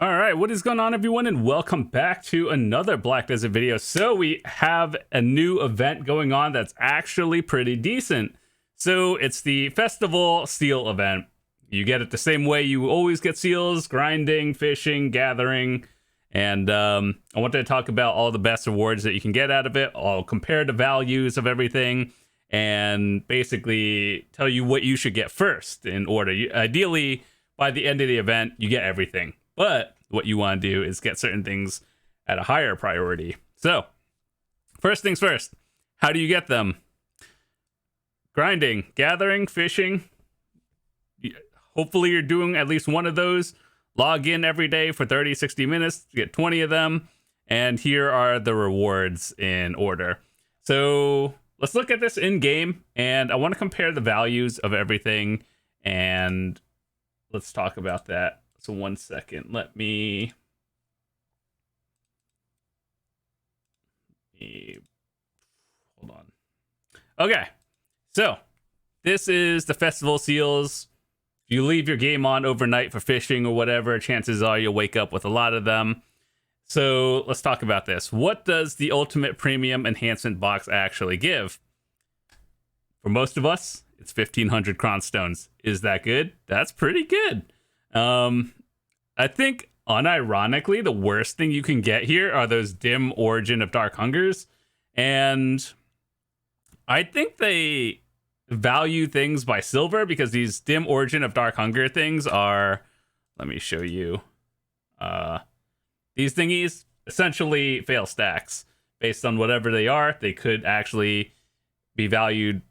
All right, what is going on, everyone, and welcome back to another Black Desert video. So we have a new event going on that's actually pretty decent. So it's the Festival Seal event. You get it the same way you always get seals: grinding, fishing, gathering. And I wanted to talk about all the best rewards that you can get out of it. I'll compare the values of everything and basically tell you what you should get first in order. Ideally, by the end of the event, you get everything. But what you want to do is get certain things at a higher priority. So, first things first, how do you get them? Grinding, gathering, fishing. Hopefully you're doing at least one of those. Log in every day for 30, 60 minutes to get 20 of them. And here are the rewards in order. So let's look at this in game. And I want to compare the values of everything. And let's talk about that. So 1 second, let me hold on. Okay, so this is the festival seals. If you leave your game on overnight for fishing or whatever, chances are you'll wake up with a lot of them. So let's talk about this. What does the Ultimate Premium Enhancement Box actually give? For most of us, it's 1,500 cron stones. Is that good? That's pretty good. I think, unironically, the worst thing you can get here are those dim Origin of Dark Hungers. And I think they value things by silver because these dim Origin of Dark Hunger things are, let me show you. These thingies essentially fail stacks. Based on whatever they are, they could actually be valued,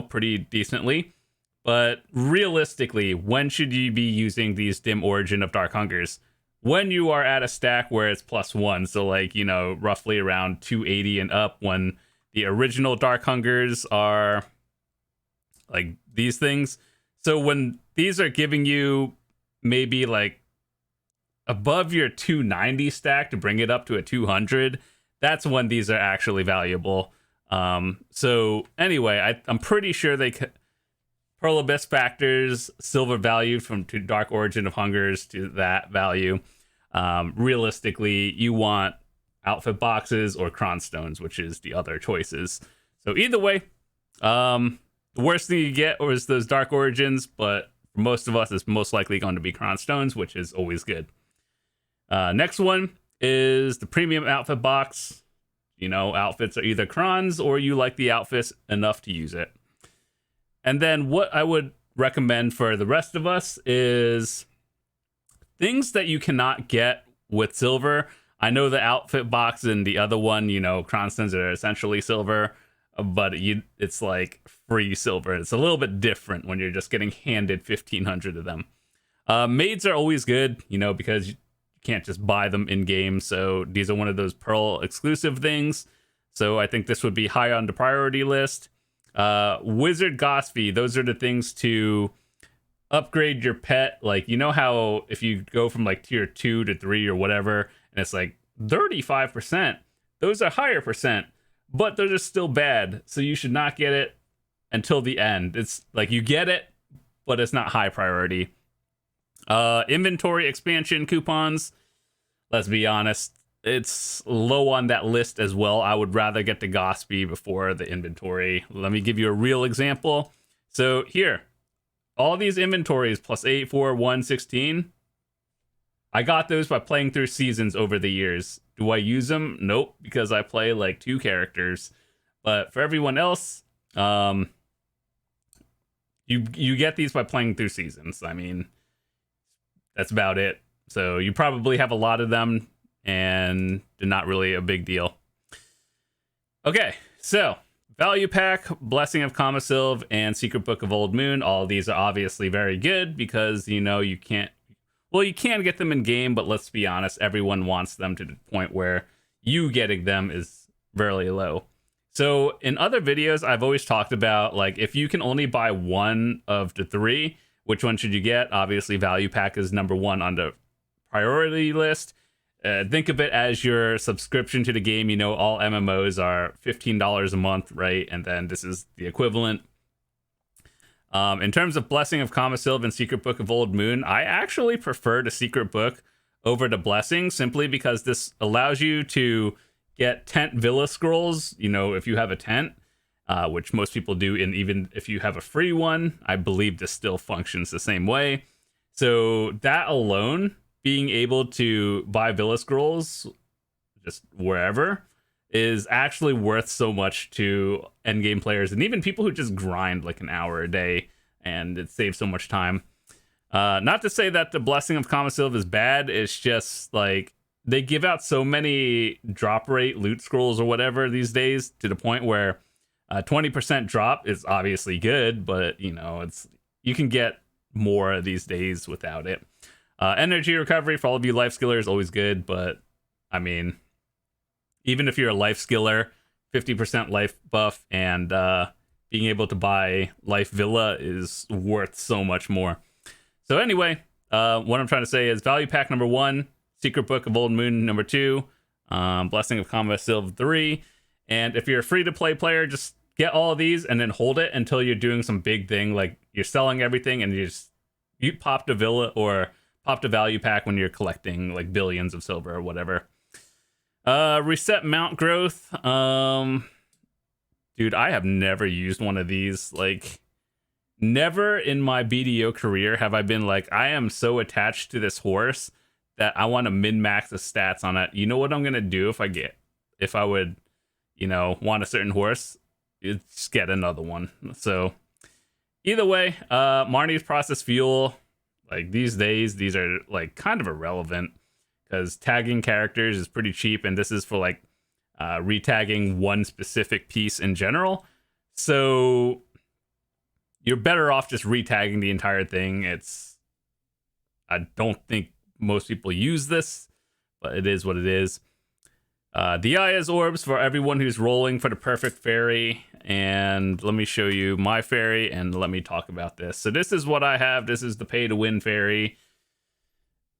pretty decently. But realistically, when should you be using these dim Origin of Dark Hungers? When you are at a stack where it's +1, so roughly around 280 and up, when the original Dark Hungers are like these things. So when these are giving you maybe like above your 290 stack to bring it up to a 200, that's when these are actually valuable. So anyway, I'm pretty sure they Pearl Abyss factors silver valued from to Dark Origin of Hungers to that value. Realistically, you want outfit boxes or cron stones, which is the other choices. So either way, the worst thing you get is those Dark Origins, but for most of us, it's most likely going to be cron stones, which is always good. Next one is the Premium Outfit Box. Outfits are either crons or you like the outfits enough to use it. And then what I would recommend for the rest of us is things that you cannot get with silver. I know the outfit box and the other one, Cronstones are essentially silver, but it's like free silver. It's a little bit different when you're just getting handed 1,500 of them. Maids are always good, because you can't just buy them in game. So these are one of those Pearl exclusive things. So I think this would be high on the priority list. Wizard Gosphy, those are the things to upgrade your pet. Like, how if you go from like tier 2 to 3 or whatever, and it's like 35%, those are higher percent, but those are still bad. So you should not get it until the end. It's like you get it, but it's not high priority. Inventory expansion coupons, let's be honest, it's low on that list as well. I would rather get the Gospy before the inventory. Let me give you a real example. So here, all these inventories +8, 4, 1, 16. I got those by playing through seasons over the years. Do I use them? Nope, because I play like 2 characters. But for everyone else, you get these by playing through seasons. I mean, that's about it. So you probably have a lot of them, and they're not really a big deal. Okay, so Value Pack, Blessing of Kamasilv, and Secret Book of Old Moon. All of these are obviously very good because, you can't... Well, you can get them in game, but let's be honest, everyone wants them to the point where you getting them is very low. So in other videos, I've always talked about, like, if you can only buy one of the 3, which one should you get? Obviously, Value Pack is number 1 on the priority list. Think of it as your subscription to the game. All MMOs are $15 a month, right? And then this is the equivalent. In terms of Blessing of Kamasilv and Secret Book of Old Moon, I actually prefer the Secret Book over the blessing, simply because this allows you to get tent villa scrolls, you know, if you have a tent, which most people do. And even if you have a free one, I believe this still functions the same way. So that alone, being able to buy villa scrolls just wherever, is actually worth so much to endgame players and even people who just grind like an hour a day, and it saves so much time. Not to say that the Blessing of Kamasilv is bad, it's just like they give out so many drop rate loot scrolls or whatever these days, to the point where 20% drop is obviously good, but you know, you can get more these days without it. Energy recovery for all of you life skillers is always good, but I mean, even if you're a life skiller, 50% life buff and being able to buy life villa is worth so much more. So anyway, what I'm trying to say is value pack number 1, Secret Book of Old Moon number 2, Blessing of Kamasilv 3. And if you're a free-to-play player, just get all of these and then hold it until you're doing some big thing, like you're selling everything and you popped a villa or popped a value pack when you're collecting like billions of silver or whatever. Reset mount growth. Dude, I have never used one of these. Like, never in my BDO career have I been like, I am so attached to this horse that I want to min-max the stats on it. You know what I'm gonna do if I would, you know, want a certain horse? Just get another one. So either way, Marnie's process fuel, like these days, these are like kind of irrelevant, because tagging characters is pretty cheap, and this is for like retagging one specific piece in general. So you're better off just retagging the entire thing. I don't think most people use this, but it is what it is. The Aya's orbs for everyone who's rolling for the perfect fairy. And let me show you my fairy and let me talk about this. So this is what I have. This is the pay to win fairy.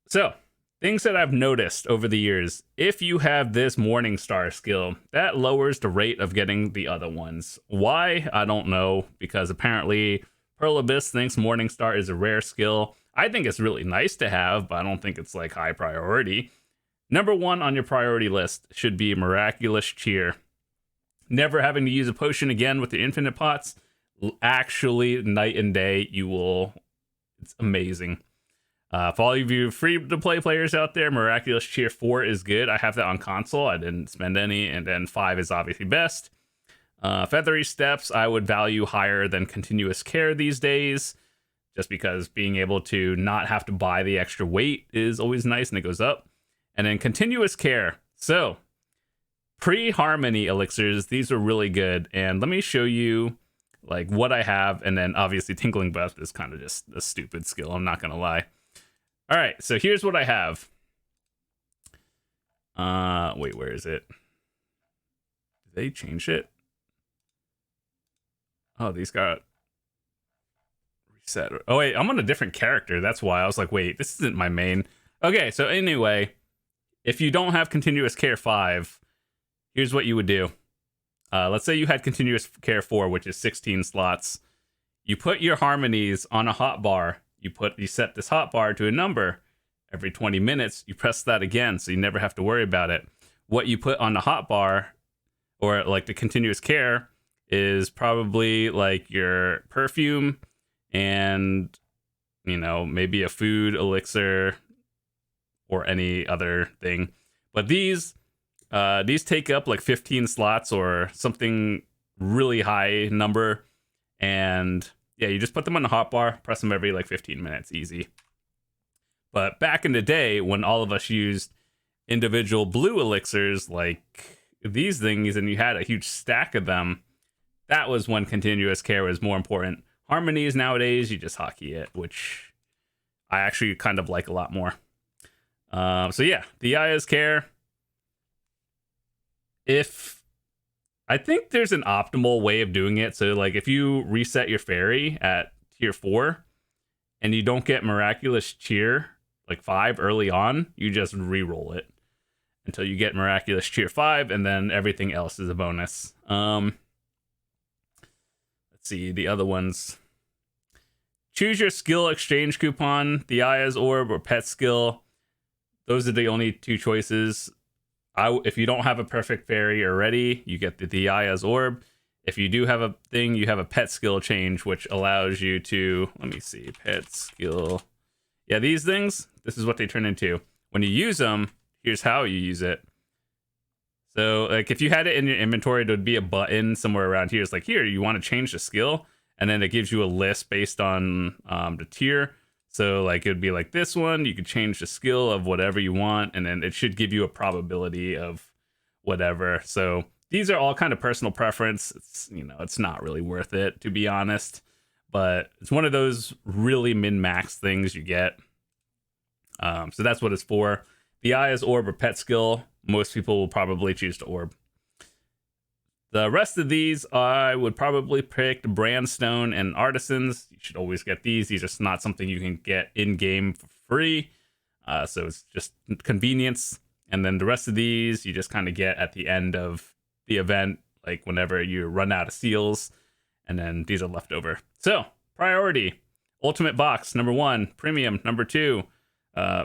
So things that I've noticed over the years: if you have this Morning Star skill, that lowers the rate of getting the other ones. Why? I don't know, because apparently Pearl Abyss thinks Morning Star is a rare skill. I think it's really nice to have, but I don't think it's like high priority. Number 1 on your priority list should be Miraculous Cheer. Never having to use a potion again with the infinite pots. Actually, night and day, it's amazing. For all of you free-to-play players out there, Miraculous Cheer 4 is good. I have that on console. I didn't spend any. And then 5 is obviously best. Feathery Steps, I would value higher than Continuous Care these days, just because being able to not have to buy the extra weight is always nice, and it goes up. And then Continuous Care. So, pre-Harmony elixirs, these are really good. And let me show you like what I have. And then obviously Tinkling Breath is kind of just a stupid skill, I'm not going to lie. All right, so here's what I have. Wait, where is it? Did they change it? Oh, these got reset. Oh, wait, I'm on a different character. That's why I was like, wait, this isn't my main. Okay, so anyway, if you don't have Continuous Care 5, here's what you would do. Let's say you had Continuous Care 4, which is 16 slots. You put your harmonies on a hotbar. You set this hotbar to a number. Every 20 minutes, you press that again, so you never have to worry about it. What you put on the hotbar, or like the Continuous Care, is probably like your perfume and, you know, maybe a food elixir or any other thing. But these take up like 15 slots or something really high number. And yeah, you just put them on the hotbar, press them every like 15 minutes, easy. But back in the day, when all of us used individual blue elixirs like these things, and you had a huge stack of them, that was when Continuous Care was more important. Harmonies nowadays, you just hockey it, which I actually kind of like a lot more. So yeah, the Aya's Care. I think there's an optimal way of doing it. So like if you reset your fairy at tier 4 and you don't get Miraculous Cheer like 5 early on, you just re-roll it until you get Miraculous Cheer 5, and then everything else is a bonus. Let's see the other ones. Choose your skill exchange coupon, the Aya's Orb or pet skill. those are the only two choices. If you don't have a perfect fairy already, you get the Dia's Orb. If you do have a thing, you have a pet skill change, which allows you to, let me see, pet skill. Yeah, these things, this is what they turn into. When you use them, here's how you use it. So like if you had it in your inventory, there would be a button somewhere around here. It's like, here, you want to change the skill? And then it gives you a list based on the tier. So like it would be like this one, you could change the skill of whatever you want, and then it should give you a probability of whatever. So these are all kind of personal preference. It's, you know, it's not really worth it, to be honest. But it's one of those really min-max things you get. So that's what it's for. The Aya's Orb or pet skill, most people will probably choose to Orb. The rest of these, I would probably pick the Brandstone and Artisans. You should always get these. These are not something you can get in-game for free. So it's just convenience. And then the rest of these, you just kind of get at the end of the event, like whenever you run out of seals. And then these are left over. So, priority. Ultimate Box, number 1. Premium, number 2.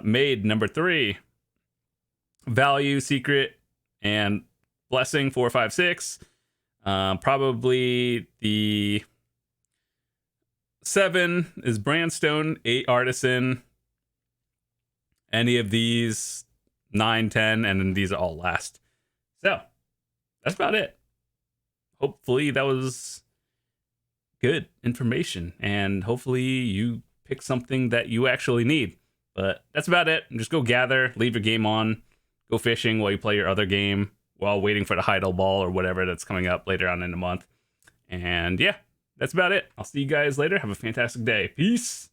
Made, number 3. Value, Secret, and Blessing, 4, 5, 6. Probably the 7 is Brandstone, 8 Artisan. Any of these, 9, 10, and then these are all last. So, that's about it. Hopefully that was good information, and hopefully you pick something that you actually need. But that's about it. Just go gather, leave your game on, go fishing while you play your other game, while waiting for the Heidel Ball or whatever that's coming up later on in the month. And yeah, that's about it. I'll see you guys later. Have a fantastic day. Peace.